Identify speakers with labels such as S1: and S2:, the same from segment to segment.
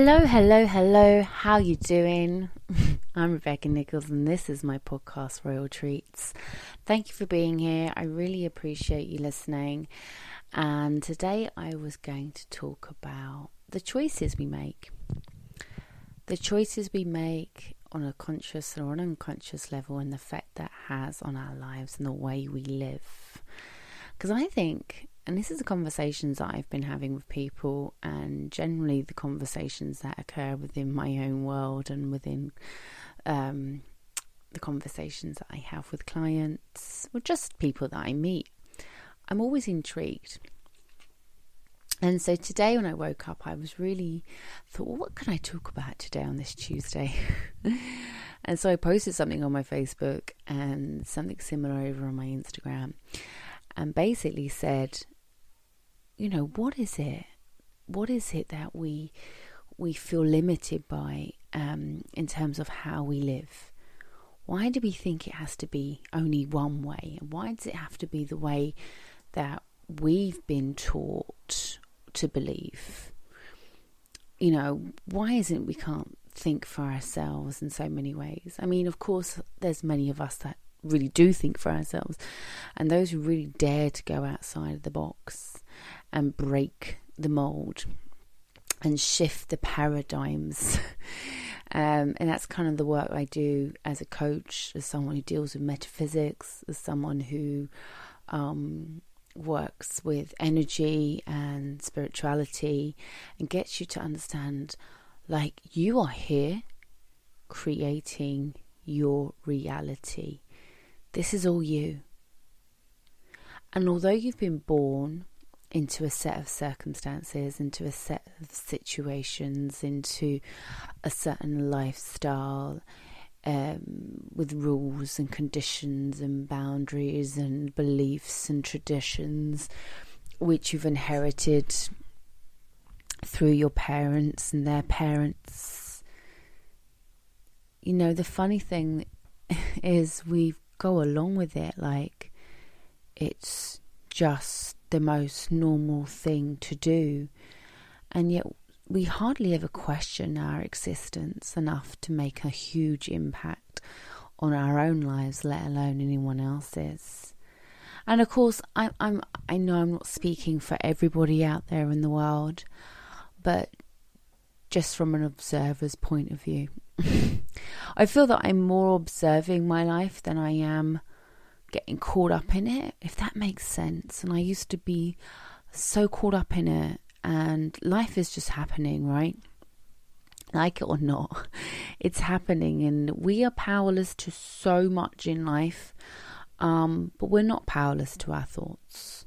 S1: Hello. How you doing? I'm Rebecca Nichols and this is my podcast, Royal Treats. Thank you for being here. I really appreciate you listening. And today I was going to talk about the choices we make. The choices we make on a conscious or an unconscious level and the effect that has on our lives and the way we live. Because I think, and this is the conversations that I've been having with people and generally the conversations that occur within my own world and within the conversations that I have with clients or just people that I meet, I'm always intrigued. And so today when I woke up, I was really thought, well, what can I talk about today on this Tuesday? And so I posted something on my Facebook and something similar over on my Instagram and basically said, you know, what is it? What is it that we feel limited by in terms of how we live? Why do we think it has to be only one way? And why does it have to be the way that we've been taught to believe? You know, why isn't we can't think for ourselves in so many ways? I mean, of course, there's many of us that really do think for ourselves, and those who really dare to go outside of the box and break the mold and shift the paradigms. And that's kind of the work I do as a coach, as someone who deals with metaphysics, as someone who works with energy and spirituality and gets you to understand, like, you are here creating your reality. This is all you. And although you've been born into a set of circumstances, into a set of situations, into a certain lifestyle, with rules and conditions and boundaries and beliefs and traditions, which you've inherited through your parents and their parents. You know, the funny thing is we go along with it like it's just the most normal thing to do, and yet we hardly ever question our existence enough to make a huge impact on our own lives, let alone anyone else's. And of course, I know I'm not speaking for everybody out there in the world, but just from an observer's point of view. I feel that I'm more observing my life than I am getting caught up in it, if that makes sense. And I used to be so caught up in it, and life is just happening, right? Like it or not, it's happening, and we are powerless to so much in life, but we're not powerless to our thoughts.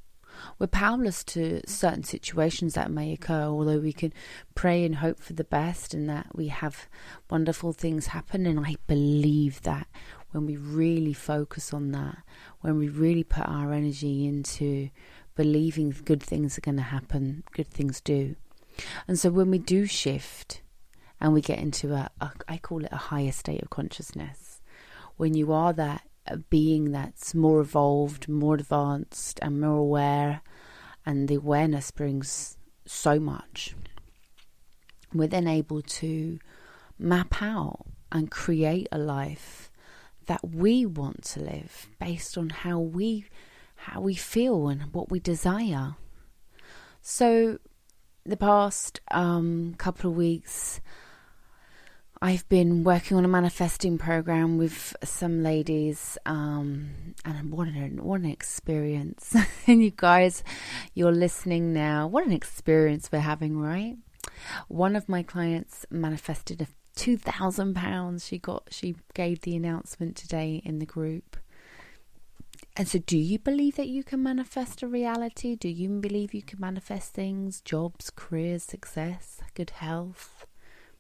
S1: We're powerless to certain situations that may occur, although we can pray and hope for the best and that we have wonderful things happen. And I believe that when we really focus on that, when we really put our energy into believing good things are going to happen, good things do. And so when we do shift and we get into I call it a higher state of consciousness, when you are that being that's more evolved, more advanced and more aware, and the awareness brings so much, we're then able to map out and create a life that we want to live based on how we feel and what we desire. So the past couple of weeks I've been working on a manifesting program with some ladies, and what an experience. And you guys, you're listening now. What an experience we're having, right? One of my clients manifested £2,000. She gave the announcement today in the group. And so do you believe that you can manifest a reality? Do you believe you can manifest things, jobs, careers, success, good health,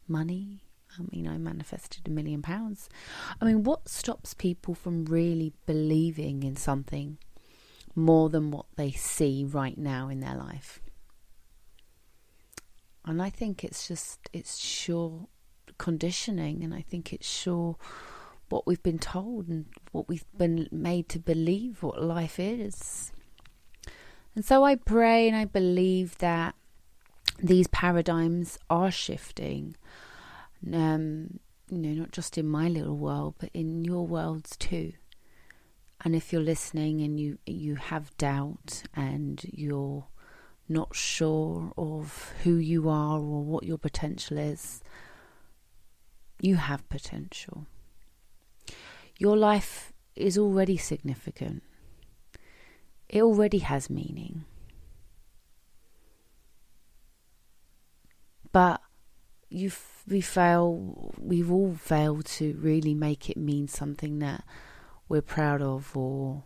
S1: money? I mean, I manifested £1 million. I mean, what stops people from really believing in something more than what they see right now in their life? And I think it's sure conditioning, and I think it's sure what we've been told and what we've been made to believe what life is. And so I pray and I believe that these paradigms are shifting. Not just in my little world, but in your worlds too. And if you're listening and you have doubt and you're not sure of who you are or what your potential is, you have potential. Your life is already significant. It already has meaning. But we've all failed to really make it mean something that we're proud of, or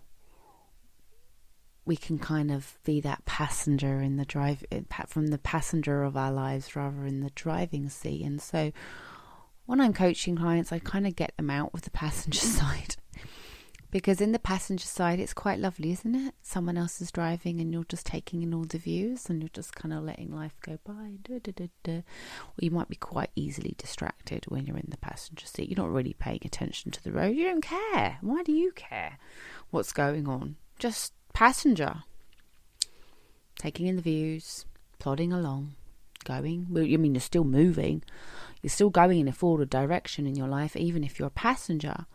S1: we can kind of be that passenger in the drive, from the passenger of our lives rather than the driving seat. And so when I'm coaching clients, I kind of get them out of the passenger side, because in the passenger side it's quite lovely, isn't it? Someone else is driving and you're just taking in all the views and you're just kind of letting life go by. Or you might be quite easily distracted when you're in the passenger seat. You're not really paying attention to the road. You don't care. Why do you care what's going on? Just passenger, taking in the views, plodding along, going. I mean, you're still moving. You're still going in a forward direction in your life, even if you're a passenger.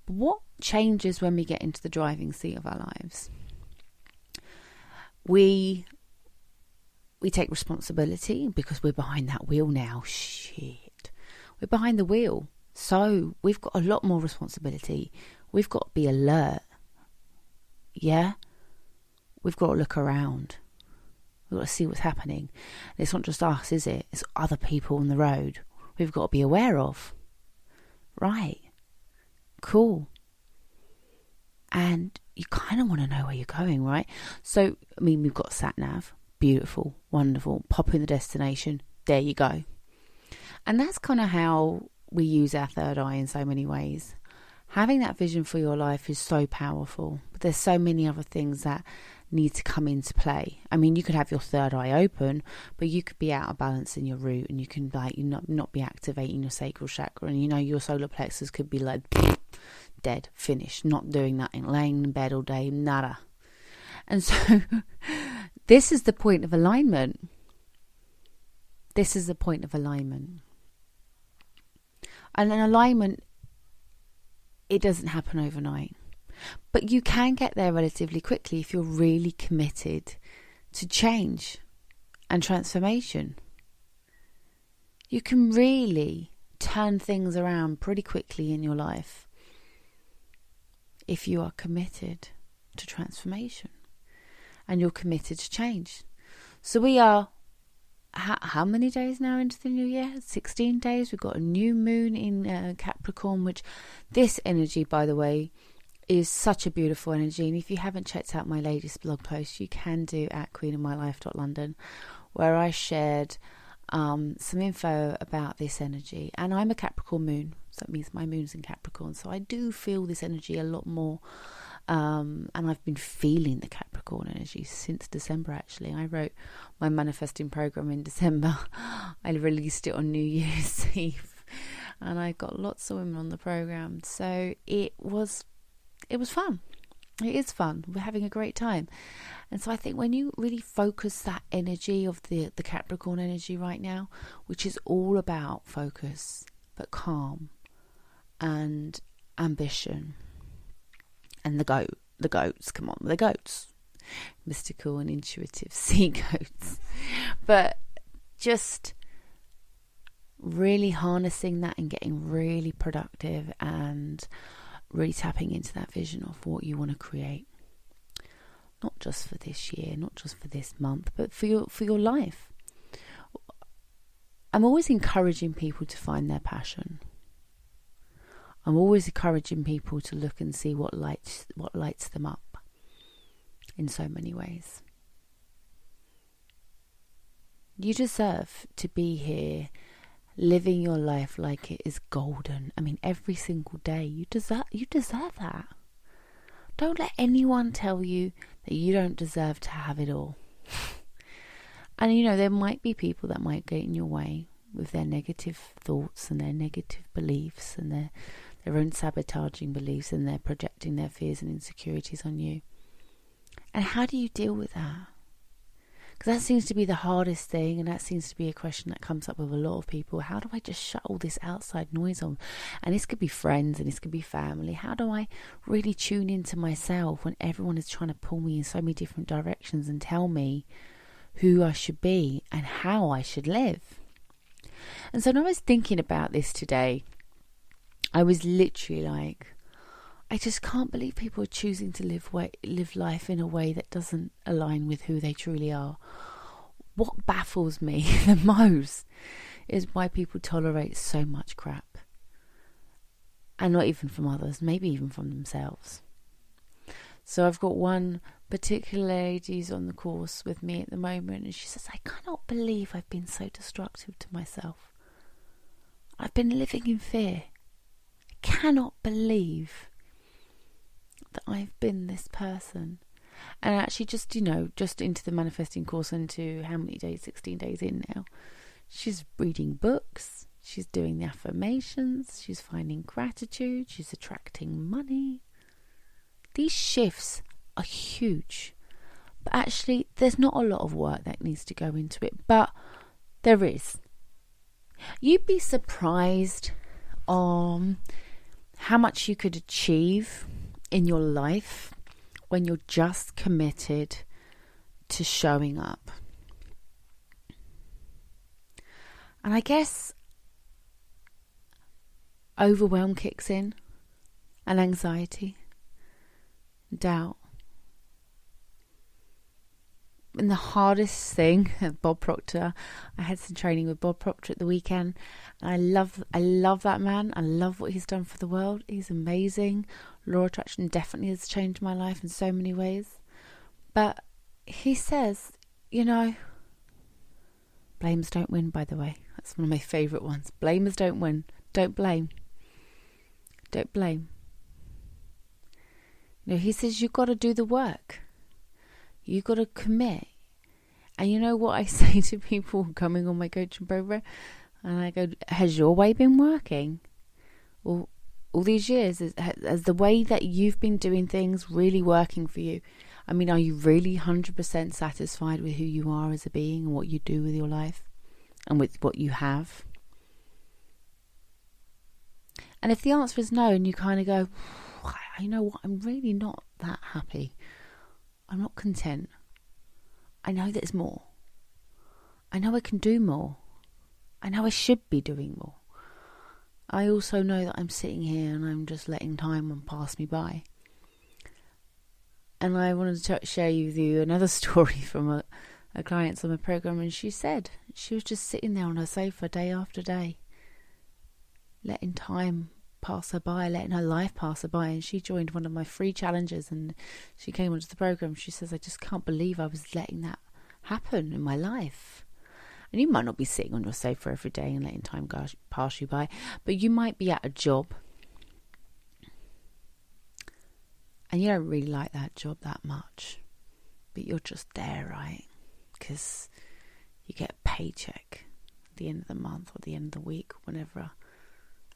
S1: But what changes when we get into the driving seat of our lives? We take responsibility because we're behind that wheel now. Shit. We're behind the wheel. So we've got a lot more responsibility. We've got to be alert. Yeah? We've got to look around. We've got to see what's happening. And it's not just us, is it? It's other people on the road we've got to be aware of. Right. Cool. And you kind of want to know where you're going, right? So, I mean, we've got sat-nav. Beautiful. Wonderful. Pop in the destination. There you go. And that's kind of how we use our third eye in so many ways. Having that vision for your life is so powerful. But there's so many other things that need to come into play. I mean, you could have your third eye open, but you could be out of balance in your root, and you can not be activating your sacral chakra, and your solar plexus could be like dead, finished, not doing nothing, laying in bed all day, nada. And so this is the point of alignment. This is the point of alignment. And an alignment, it doesn't happen overnight. But you can get there relatively quickly if you're really committed to change and transformation. You can really turn things around pretty quickly in your life if you are committed to transformation and you're committed to change. So we are, how many days now into the new year? 16 days. We've got a new moon in Capricorn, which this energy, by the way, is such a beautiful energy. And if you haven't checked out my latest blog post, you can do at queenofmylife.london, where I shared some info about this energy. And I'm a Capricorn moon, so it means my moon's in Capricorn, so I do feel this energy a lot more. And I've been feeling the Capricorn energy since December. Actually, I wrote my manifesting program in December. I released it on New Year's Eve, and I got lots of women on the program, so it was fun. It is fun. We're having a great time. And so I think when you really focus that energy of the Capricorn energy right now, which is all about focus, but calm and ambition, and the goats, come on, the goats, mystical and intuitive sea goats, but just really harnessing that and getting really productive and really tapping into that vision of what you want to create, not just for this year, not just for this month, but for your life. I'm always encouraging people to find their passion. I'm always encouraging people to look and see what lights them up in so many ways. You deserve to be here living your life like it is golden. I mean, every single day. You deserve that. Don't let anyone tell you that you don't deserve to have it all. And there might be people that might get in your way with their negative thoughts and their negative beliefs and their own sabotaging beliefs, and they're projecting their fears and insecurities on you. And how do you deal with that? Because that seems to be the hardest thing, and that seems to be a question that comes up with a lot of people. How do I just shut all this outside noise on? And this could be friends and this could be family. How do I really tune into myself when everyone is trying to pull me in so many different directions and tell me who I should be and how I should live? And so when I was thinking about this today, I was literally like, I just can't believe people are choosing to live life in a way that doesn't align with who they truly are. What baffles me the most is why people tolerate so much crap. And not even from others, maybe even from themselves. So I've got one particular lady who's on the course with me at the moment, and she says, I cannot believe I've been so destructive to myself. I've been living in fear. I cannot believe that I've been this person. And actually just into the manifesting course, into how many days, 16 days in now, she's reading books, she's doing the affirmations, she's finding gratitude, she's attracting money. These shifts are huge. But actually there's not a lot of work that needs to go into it, but there is. You'd be surprised on how much you could achieve in your life when you're just committed to showing up. And I guess overwhelm kicks in, and anxiety, doubt. And the hardest thing, Bob Proctor, I had some training with Bob Proctor at the weekend, and I love that man. I love what he's done for the world. He's amazing. Law of Attraction definitely has changed my life in so many ways. But he says, blamers don't win, by the way. That's one of my favourite ones. Blamers don't win. Don't blame. Don't blame. He says you've got to do the work. You got to commit. And you know what I say to people coming on my coaching program? And I go, has your way been working? Well, all these years, has the way that you've been doing things really working for you? I mean, are you really 100% satisfied with who you are as a being and what you do with your life and with what you have? And if the answer is no, and you kind of go, you know what, I'm really not that happy. I'm not content. I know there's more. I know I can do more. I know I should be doing more. I also know that I'm sitting here and I'm just letting time pass me by. And I wanted to share with you another story from a client on my program, and she said she was just sitting there on her sofa day after day, letting time pass her by, letting her life pass her by. And she joined one of my free challenges, and she came onto the program. She says, I just can't believe I was letting that happen in my life. And you might not be sitting on your sofa every day and letting time pass you by, but you might be at a job and you don't really like that job that much, but you're just there, right? Because you get a paycheck at the end of the month or the end of the week, whenever,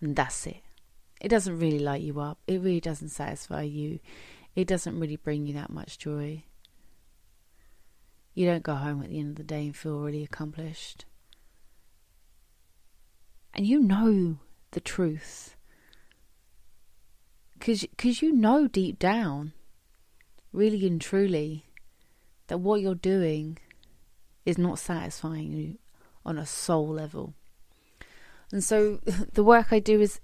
S1: and that's it. It doesn't really light you up. It really doesn't satisfy you. It doesn't really bring you that much joy. You don't go home at the end of the day and feel really accomplished. And you know the truth. Because you know deep down, really and truly, that what you're doing is not satisfying you on a soul level. And so the work I do is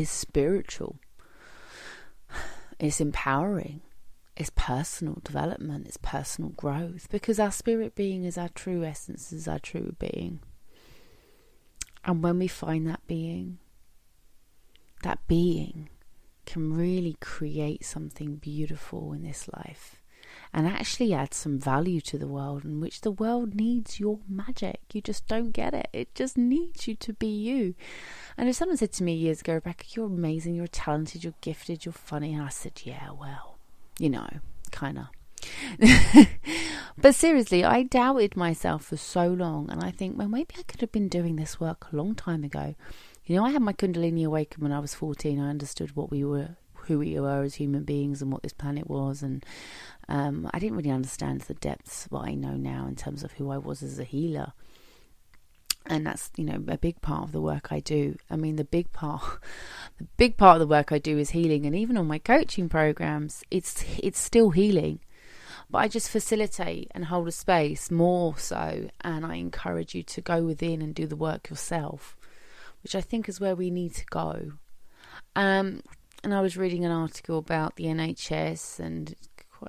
S1: spiritual. It's empowering. It's personal development. It's personal growth. Because our spirit being is our true essence, is our true being. And when we find that being can really create something beautiful in this life and actually add some value to the world, in which the world needs your magic. You just don't get it. It just needs you to be you. And if someone said to me years ago, Rebecca, you're amazing, you're talented, you're gifted, you're funny, and I said, yeah, well, kind of. But seriously, I doubted myself for so long, and I think, well, maybe I could have been doing this work a long time ago. I had my Kundalini awaken when I was 14. I understood who who we were as human beings and what this planet was. And I didn't really understand the depths of what I know now in terms of who I was as a healer. And that's, a big part of the work I do. I mean, the big part of the work I do is healing. And even on my coaching programs, it's still healing. But I just facilitate and hold a space more so. And I encourage you to go within and do the work yourself, which I think is where we need to go. And I was reading an article about the NHS, and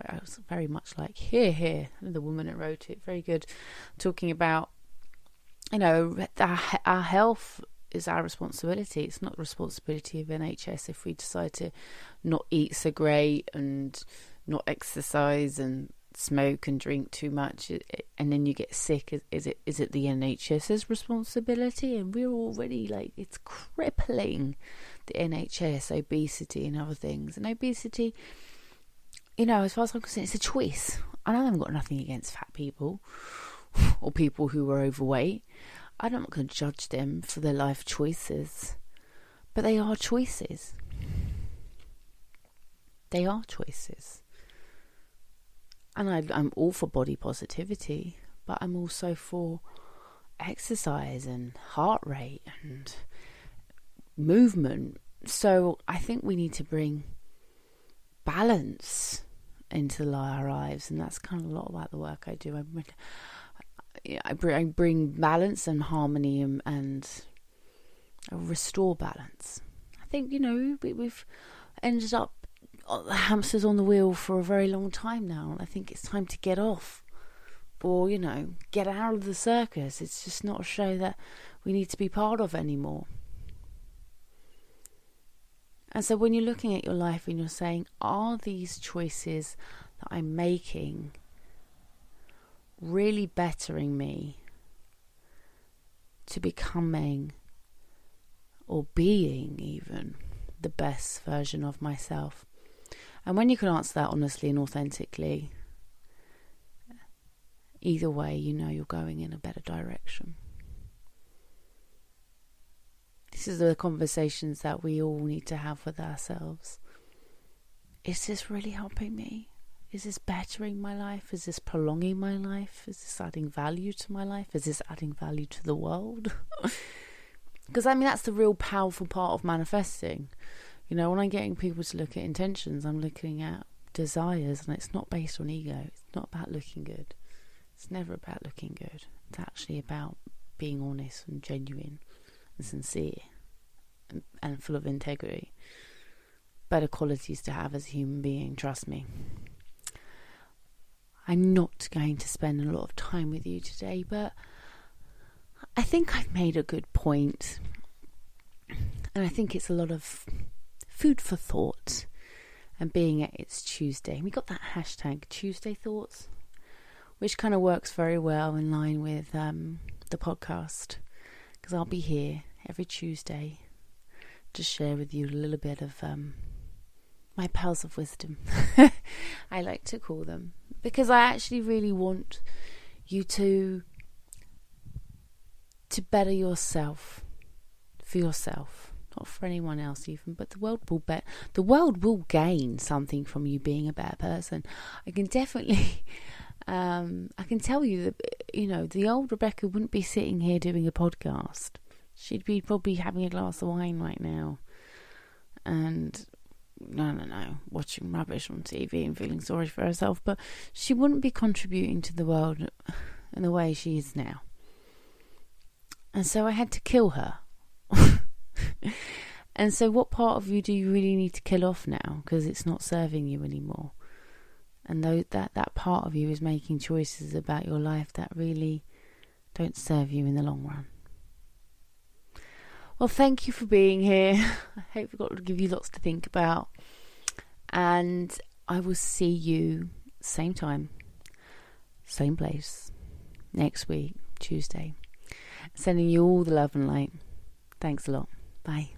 S1: I was very much like, here. The woman that wrote it, very good, talking about, our health is our responsibility. It's not the responsibility of NHS if we decide to not eat so great and not exercise and smoke and drink too much, and then you get sick. Is it the NHS's responsibility? And we're already it's crippling, the NHS, obesity and other things. And obesity, as far as I'm concerned, it's a choice. I know I've got nothing against fat people or people who are overweight. I'm not going to judge them for their life choices, but they are choices. They are choices. And I'm all for body positivity, but I'm also for exercise and heart rate and movement. So I think we need to bring balance into our lives, and that's kind of a lot about the work I do. I bring balance and harmony and restore balance. I think, we've ended up hamsters on the wheel for a very long time now, and I think it's time to get off, or get out of the circus. It's just not a show that we need to be part of anymore. And so when you're looking at your life and you're saying, are these choices that I'm making really bettering me to becoming or being even the best version of myself? And when you can answer that honestly and authentically, either way, you're going in a better direction. This is the conversations that we all need to have with ourselves. Is this really helping me? Is this bettering my life? Is this prolonging my life? Is this adding value to my life? Is this adding value to the world? Because that's the real powerful part of manifesting. When I'm getting people to look at intentions, I'm looking at desires, and it's not based on ego. It's not about looking good. It's never about looking good. It's actually about being honest and genuine and sincere and full of integrity. Better qualities to have as a human being, trust me. I'm not going to spend a lot of time with you today, but I think I've made a good point. And I think it's a lot of food for thought. And being it's Tuesday, we got that hashtag Tuesday Thoughts, which kind of works very well in line with the podcast, because I'll be here every Tuesday to share with you a little bit of my pearls of wisdom, I like to call them, because I actually really want you to better yourself, for yourself, not for anyone else even, but the world will gain something from you being a better person. I can definitely I can tell you that the old Rebecca wouldn't be sitting here doing a podcast. She'd be probably having a glass of wine right now and watching rubbish on TV and feeling sorry for herself, but she wouldn't be contributing to the world in the way she is now. And so I had to kill her. And so what part of you do you really need to kill off now, because it's not serving you anymore? And that part of you is making choices about your life that really don't serve you in the long run. Well, thank you for being here. I hope we've got to give you lots to think about. And I will see you same time, same place, next week, Tuesday. Sending you all the love and light. Thanks a lot. Bye.